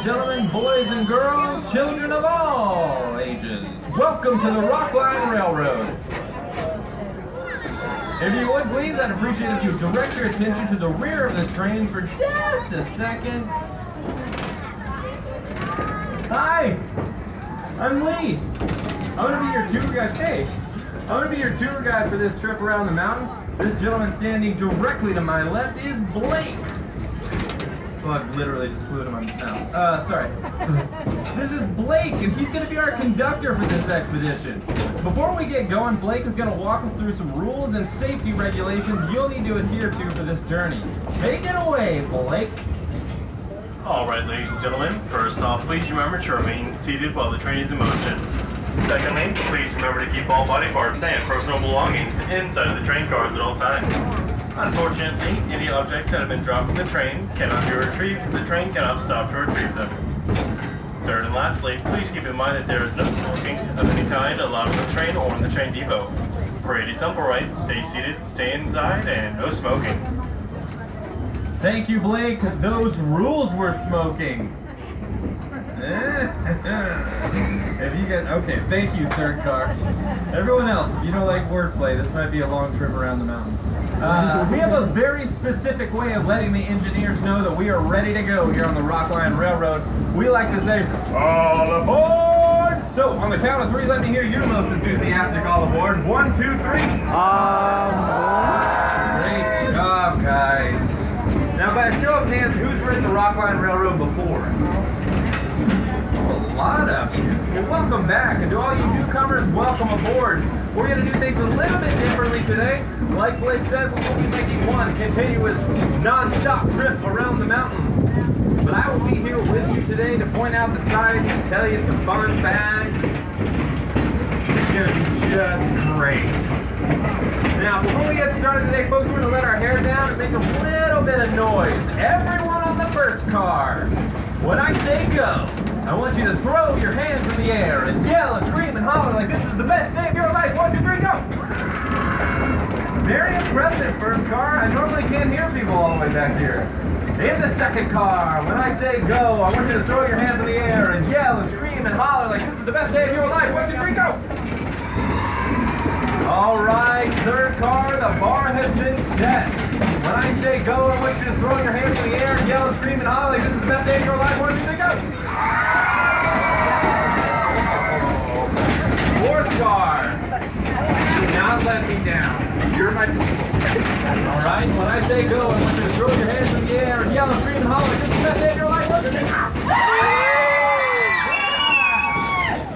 gentlemen, boys and girls, children of all ages, welcome to the Rockline Railroad. If you would please, I'd appreciate if you direct your attention to the rear of the train for just a second. Hi, I'm Lee. I'm going to be your tour guide. Hey, I'm going to be your tour guide for this trip around the mountain. This gentleman standing directly to my left is Blake. Well, I literally just flew to my mouth. Sorry. This is Blake, and he's going to be our conductor for this expedition. Before we get going, Blake is going to walk us through some rules and safety regulations you'll need to adhere to for this journey. Take it away, Blake. Alright, ladies and gentlemen, first off, please remember to remain seated while the train is in motion. Secondly, please remember to keep all body parts and personal belongings inside of the train cars at all times. Unfortunately, any objects that have been dropped from the train cannot be retrieved, and the train cannot stop to retrieve them. Third and lastly, please keep in mind that there is no smoking of any kind allowed on the train or in the train depot. Pretty simple, right? Stay seated, stay inside, and no smoking. Thank you, Blake. Those rules were smoking. If you get okay, thank you, third car. Everyone else, if you don't like wordplay, this might be a long trip around the mountain. We have a very specific way of letting the engineers know that we are ready to go here on the Rockline Railroad. We like to say, all aboard! So, on the count of three, let me hear your most enthusiastic all aboard. 1, 2, 3. Great job, guys. Now, by a show of hands, who's ridden the Rockline Railroad before? A lot of you. Well, welcome back, and to all you newcomers, welcome aboard. We're going to do things a little bit differently today. Like Blake said, we will be making one continuous, non-stop trip around the mountain. But I will be here with you today to point out the sights and tell you some fun facts. It's going to be just great. Now, before we get started today, folks, we're going to let our hair down and make a little bit of noise. Everyone on the first car, when I say go, I want you to throw your hands in the air and yell and scream and holler like this is the best day of your life. 1, 2, 3, go! Very impressive, first car. I normally can't hear people all the way back here. In the second car, when I say go, I want you to throw your hands in the air and yell and scream and holler like this is the best day of your life. 1, 2, 3, go! All right, third car, the bar has been set. When I say go, I want you to throw your hands in the air and yell and scream and holler like this is the best day of your life. 1, 2, 3, go! Fourth car, do not let me down. You're my people. All right, when I say go, I want you to throw your hands in the air and yell and scream and holler like this is the best day of your life. 1, 2, 3, go!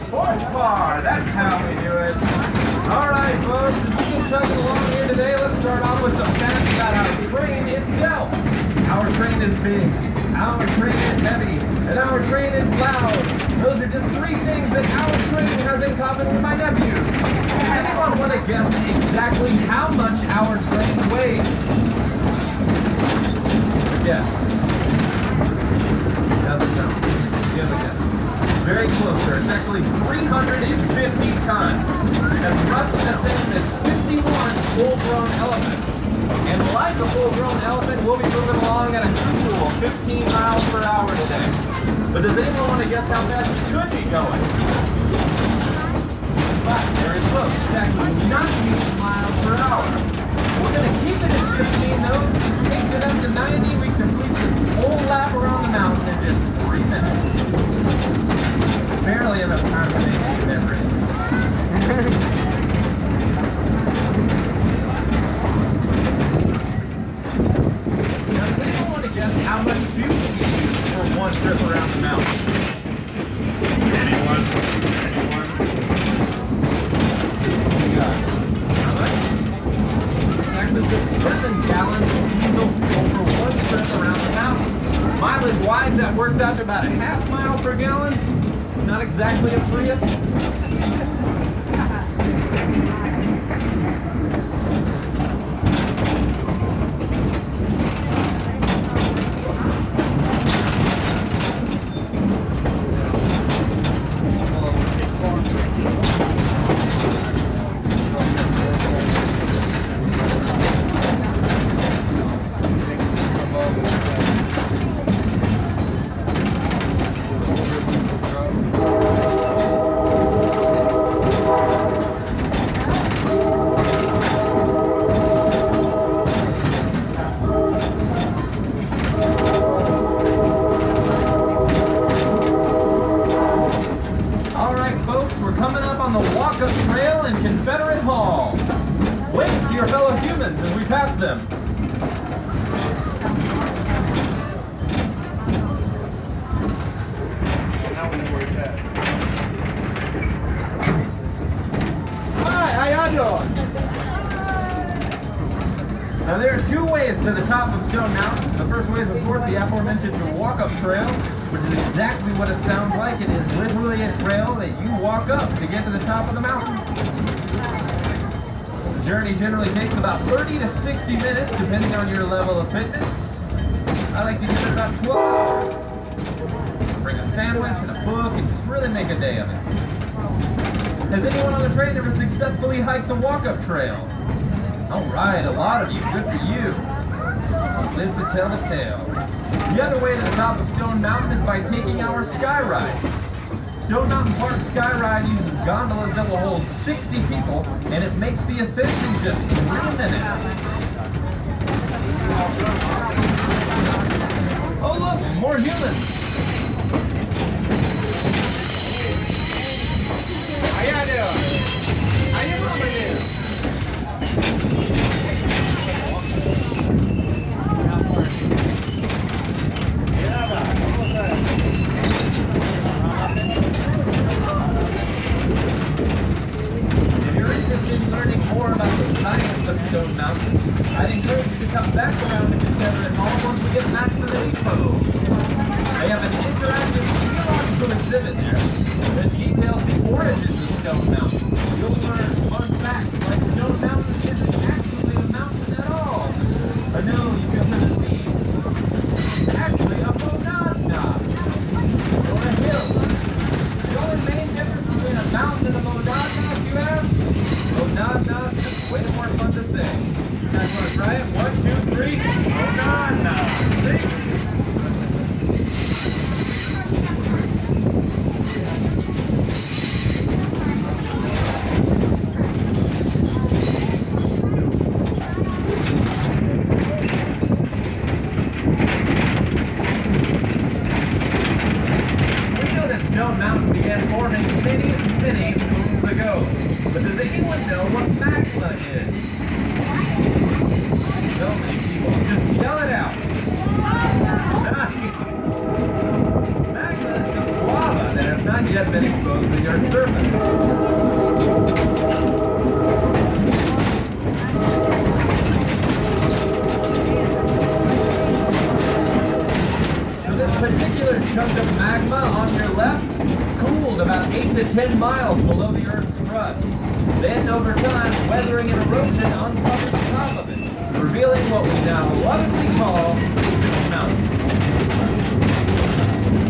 Fourth car, that's how we do it. All right, folks, as we get chugging along here today, let's start off with some facts about our train itself. Our train is big, our train is heavy, and our train is loud. Those are just three things that our train has in common with my nephew. Does anyone want to guess exactly how much our train weighs? Yes. Doesn't know. Give a guess. Very close, sir. It's actually 350 tons. That's roughly the same as 51 full-grown elephants. And like a full-grown elephant, we'll be moving along at a cool 15 miles per hour today. But does anyone want to guess how fast it could be going? Very close. It's actually 19 miles per hour. We're going to keep it at 15 though. Take it up to 90. We complete this whole lap around the mountain in just 3 minutes. Barely enough time to make any memories. Now, does anyone want to guess how much fuel we need for one trip around the mountain? Anyone? How much? It's actually just 7 gallons of diesel fuel for one trip around the mountain. Mileage-wise, that works out to about a half mile per gallon. Not exactly a Prius. your fellow humans as we pass them. Hi, how y'all doing? Now there are two ways to the top of Stone Mountain. The first way is, of course, the aforementioned walk-up trail, which is exactly what it sounds like. It is literally a trail that you walk up to get to the top of the mountain. The journey generally takes about 30 to 60 minutes, depending on your level of fitness. I like to give it about 12 hours. Bring a sandwich and a book and just really make a day of it. Has anyone on the train ever successfully hiked the walk-up trail? All right, a lot of you. Good for you. Live to tell the tale. The other way to the top of Stone Mountain is by taking our sky ride. Stone Mountain Park Sky Ride uses gondolas that will hold 60 people, and it makes the ascension just 3 minutes. Oh look, more humans. How y'all doing? How your mama doing? If you're interested in learning more about the science of Stone Mountain, I'd encourage you to come back around and consider it all once we get back to the depot. They have an interactive geological exhibit there that details the origins of Stone Mountain. You'll learn fun facts like Stone Mountain isn't actually a mountain at all. I know you feel kind of steep. It's actually a monadnock, or a hill. The only main difference between a mountain and a monadnock, you ask? Monadnock is way more fun to say. You guys want to try it? 1, 2, 3. Monadnock. See? Stone Mountain began forming many moons ago. But does anyone know what magma is? So many people. Just yell it out. Magma is just lava that has not yet been exposed to the Earth's surface. So this particular chunk of magma on your left cooled about 8 to 10 miles below the Earth's crust. Then, over time, weathering and erosion uncovered the top of it, revealing what we now lovingly call Stone Mountain.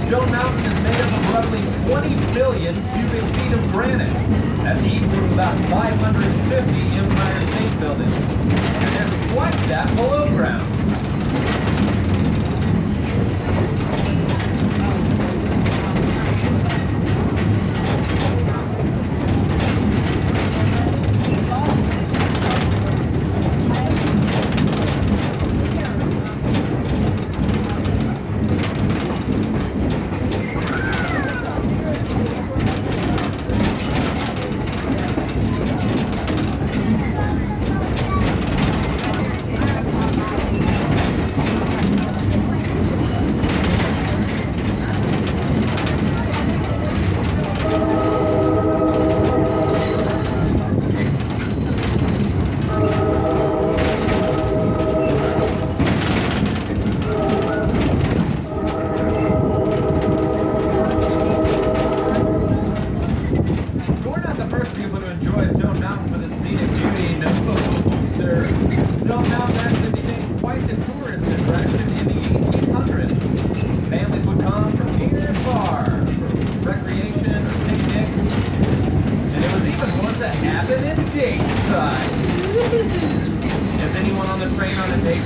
Stone Mountain is made up of roughly 20 billion cubic feet of granite. That's equal to about 550 Empire State Buildings. And there's twice that below ground.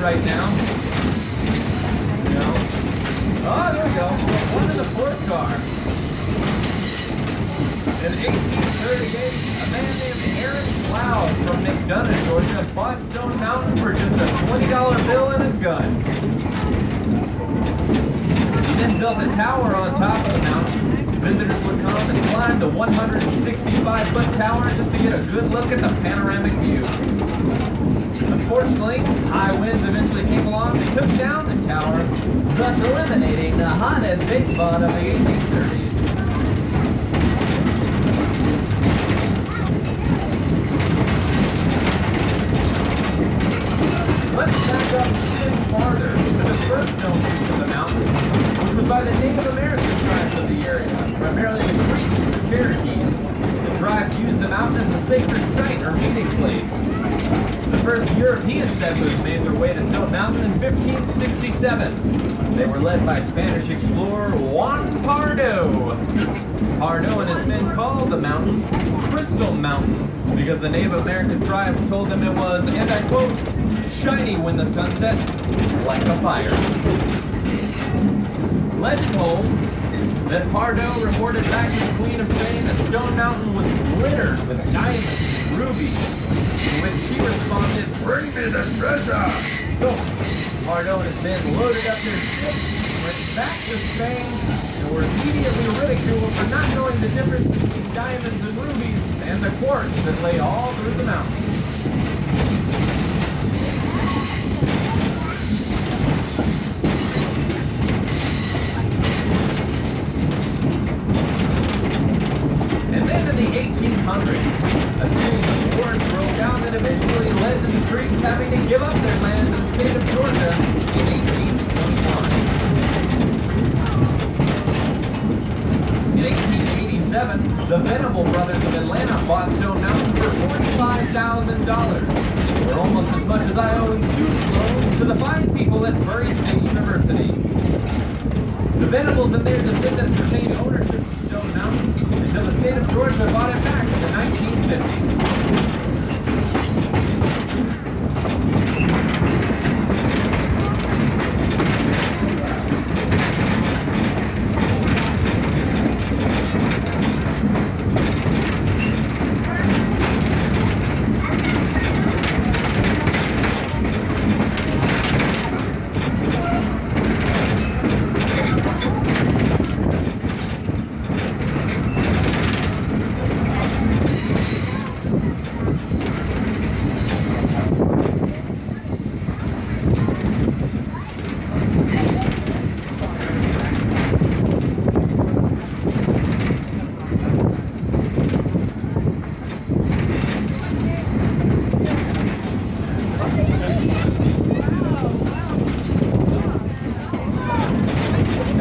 Right now? No? Oh, there we go. One in the fourth car. In 1838, a man named Aaron Cloud from McDonough, Georgia, bought Stone Mountain for just a $20 bill and a gun. He then built a tower on top of the mountain. Visitors would come and climb the 165-foot tower just to get a good look at the panoramic view. Unfortunately, high winds eventually came along and took down the tower, thus eliminating the hottest date spot of the 1830s. Let's back up even farther to the first known use of the mountain, which was by the Native American tribes of the area, primarily the Creeks and the Cherokees. The tribes used the mountain as a sacred site or meeting place. The first European settlers made their way to Stone Mountain in 1567. They were led by Spanish explorer Juan Pardo. Pardo and his men called the mountain Crystal Mountain because the Native American tribes told them it was, and I quote, shiny when the sun set, like a fire. Legend holds that Pardo reported back to the Queen of Spain that Stone Mountain was littered with diamonds and rubies, to which she responded, "Bring me the treasure!" So, Pardo and his men loaded up their ships, went back to Spain, and were immediately ridiculed for not knowing the difference between diamonds and rubies and the quartz that lay all through the mountain. And then in the 1800s, a series of wars broke out that eventually led to the Creeks having to give up their land to the state of Georgia in 1821. In 1887, the Venable brothers of Atlanta bought Stone Mountain for $45,000, or almost as much as I owe in student loans to the fine people at Murray State University. The Venables and their descendants retained ownership of Stone Mountain until the state of Georgia bought it back in the 1950s.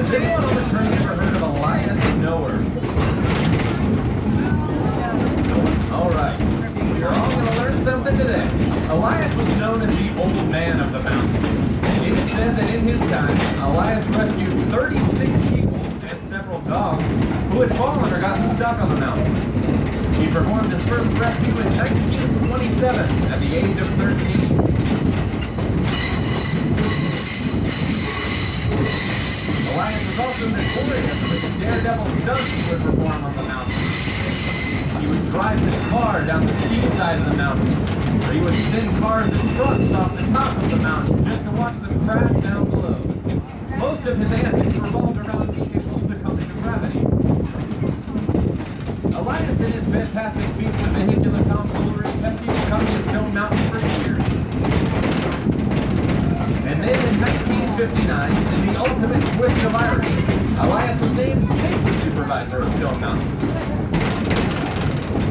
Has anyone on the train ever heard of Elias Noer? Alright, you're all going to learn something today. Elias was known as the old man of the mountain. It is said that in his time, Elias rescued 36 people and several dogs who had fallen or gotten stuck on the mountain. He performed his first rescue in 1927 at the age of 13. Elias was also notorious for the daredevil stunts he would perform on the mountain. He would drive his car down the steep side of the mountain, or he would send cars and trucks off the top of the mountain just to watch them crash down below. Most of his antics revolved around vehicles succumbing to gravity. Elias and his fantastic feats of vehicular tomfoolery kept people coming to Stone Mountain for years. And then in 1959, in the ultimate twist of irony, Elias was named safety supervisor of Stone Mountain.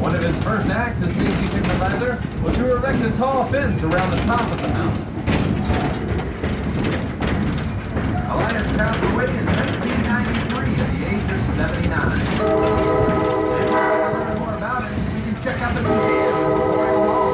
One of his first acts as safety supervisor was to erect a tall fence around the top of the mountain. Elias passed away in 1993 at the age of 79. If you want to learn more about it, you can check out the museum in Memorial Hall.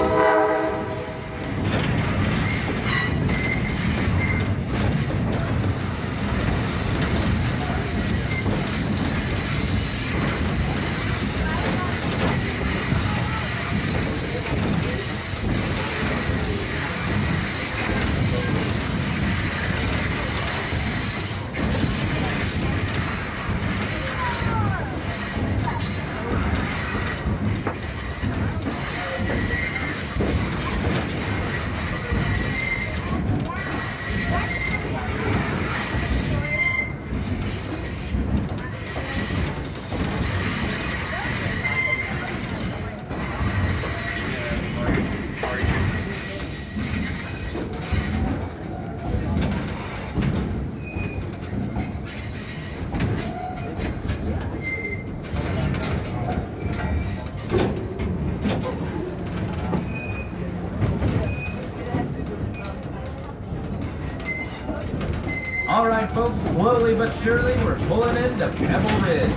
Alright folks, slowly but surely we're pulling into Pebble Ridge.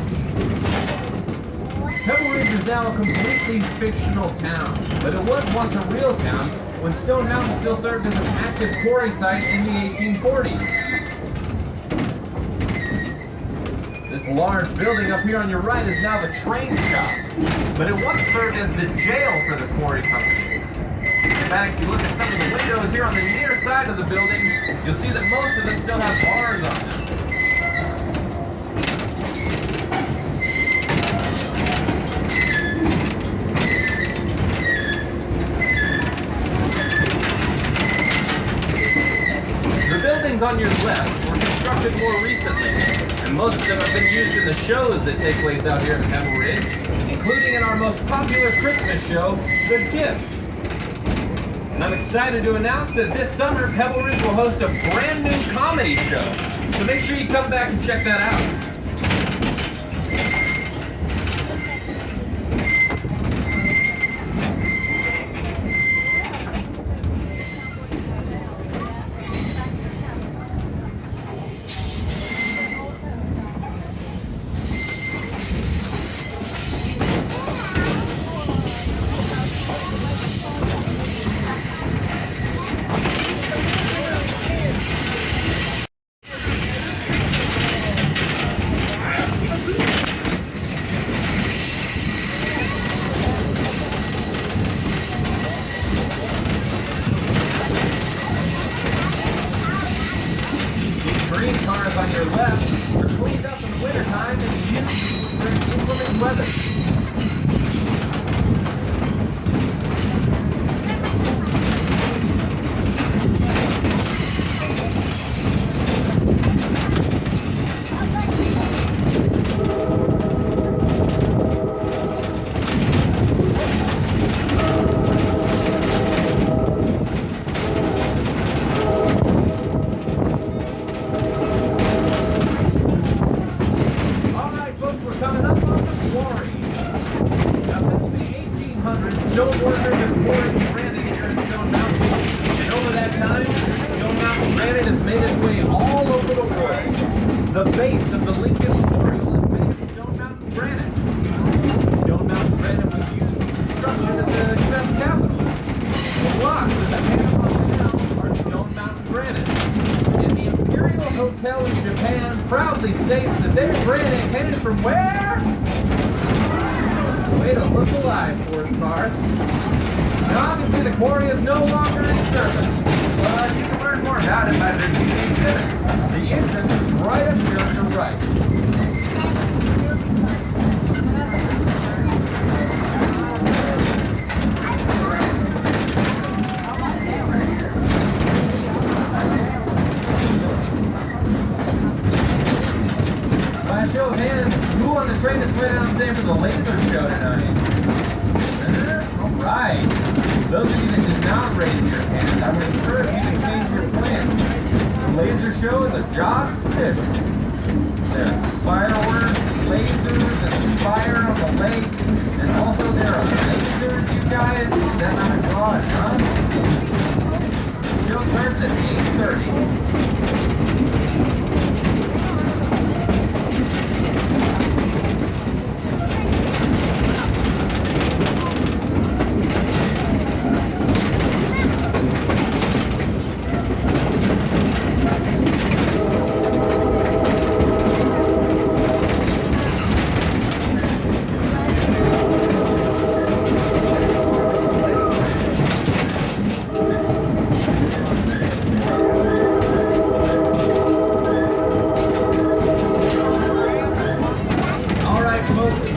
Pebble Ridge is now a completely fictional town, but it was once a real town when Stone Mountain still served as an active quarry site in the 1840s. This large building up here on your right is now the train shop, but it once served as the jail for the quarry companies. In fact, if you look at some of the windows here on the near side of the building, you'll see that most of them still have bars on them. The buildings on your left were constructed more recently, and most of them have been used in the shows that take place out here at Pebble Ridge, including in our most popular Christmas show, The Gift. And I'm excited to announce that this summer, Pebble Ridge will host a brand new comedy show. So make sure you come back and check that out. Green cars on your left are cleaned up in the wintertime and used during inclement weather. Coming up on the quarry. Now, since the 1800s, stone workers have quarried granite here in Stone Mountain. And over that time, Stone Mountain granite has made its way all over the world. The base of the Lincoln Memorial is made of Stone Mountain granite. Stone Mountain granite was used in construction at the U.S. Capitol. The blocks of the Panama Canal are Stone Mountain granite. And the Imperial Hotel in Japan proudly states that their granite came from where? Way to look alive, Ford car. Now obviously the quarry is no longer in service, but you can learn more about it by visiting the exhibits. The entrance is right up here on your right. Show of hands, who on the train is planning on staying for the laser show tonight? Alright. Those of you that did not raise your hand, I would encourage you to change your plans. The laser show is a job tradition. There's fireworks, lasers, and fire on the lake. And also there are lasers, you guys. Is that not a god, huh? The show starts at 8:30.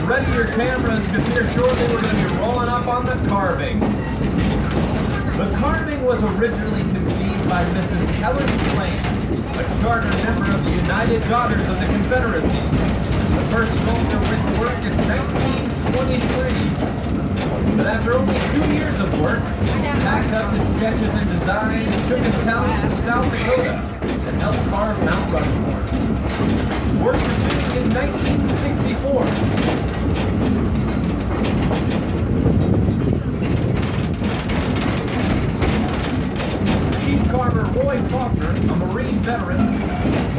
Ready your cameras, because here shortly we're going to be rolling up on the carving. The carving was originally conceived by Mrs. Helen Blaine, a charter member of the United Daughters of the Confederacy. The first sculptor went to work in 1923. But after only 2 years of work, he packed up his sketches and designs, took his talents to South Dakota, and helped carve Mount Rushmore. Work resumed in 1964. Chief Carver Roy Faulkner, a Marine veteran,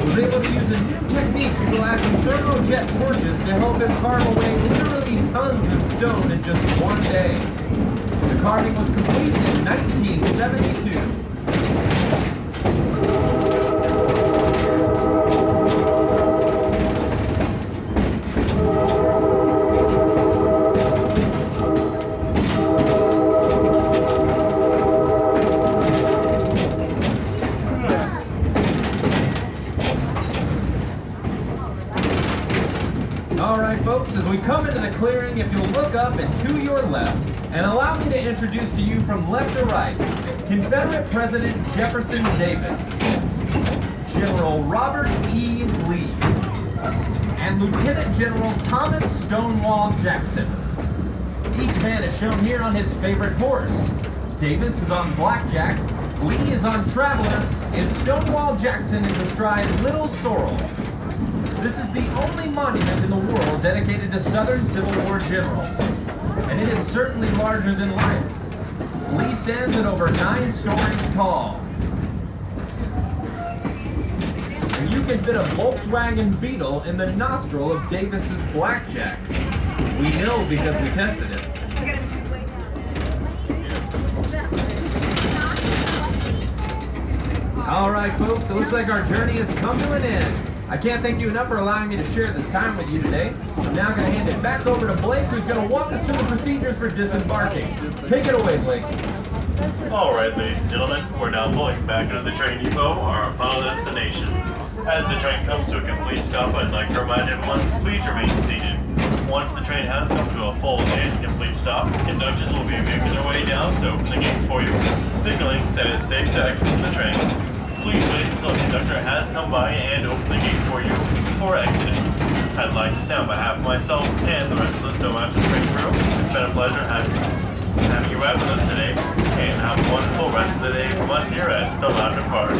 was able to use a new technique utilizing thermojet torches to help him carve away literally tons of stone in just one day. The carving was completed in 1972. Alright folks, as we come into the clearing, if you'll look up and to your left, and allow me to introduce to you from left to right, Confederate President Jefferson Davis, General Robert E. Lee, and Lieutenant General Thomas Stonewall Jackson. Each man is shown here on his favorite horse. Davis is on Blackjack, Lee is on Traveler, and Stonewall Jackson is astride Little Sorrel. This is the only monument in the world dedicated to Southern Civil War generals, and it is certainly larger than life. Lee stands at over 9 stories tall. And you can fit a Volkswagen Beetle in the nostril of Davis's Blackjack. We know because we tested it. Alright folks, it looks like our journey has come to an end. I can't thank you enough for allowing me to share this time with you today. I'm now going to hand it back over to Blake, who's going to walk us through the procedures for disembarking. Take it away, Blake. Alright, ladies and gentlemen, we're now pulling back into the train depot, our final destination. As the train comes to a complete stop, I'd like to remind everyone, please remain seated. Once the train has come to a full and complete stop, conductors will be making their way down to open the gates for you, signaling that it's safe to exit from the train. Please wait until the conductor has come by and opened the gate for you before exiting. I'd like to say on behalf of myself and the rest of the Snowmaster train crew, it's been a pleasure having you ride with us today, and have a wonderful rest of the day from us here at Snowmaster Park.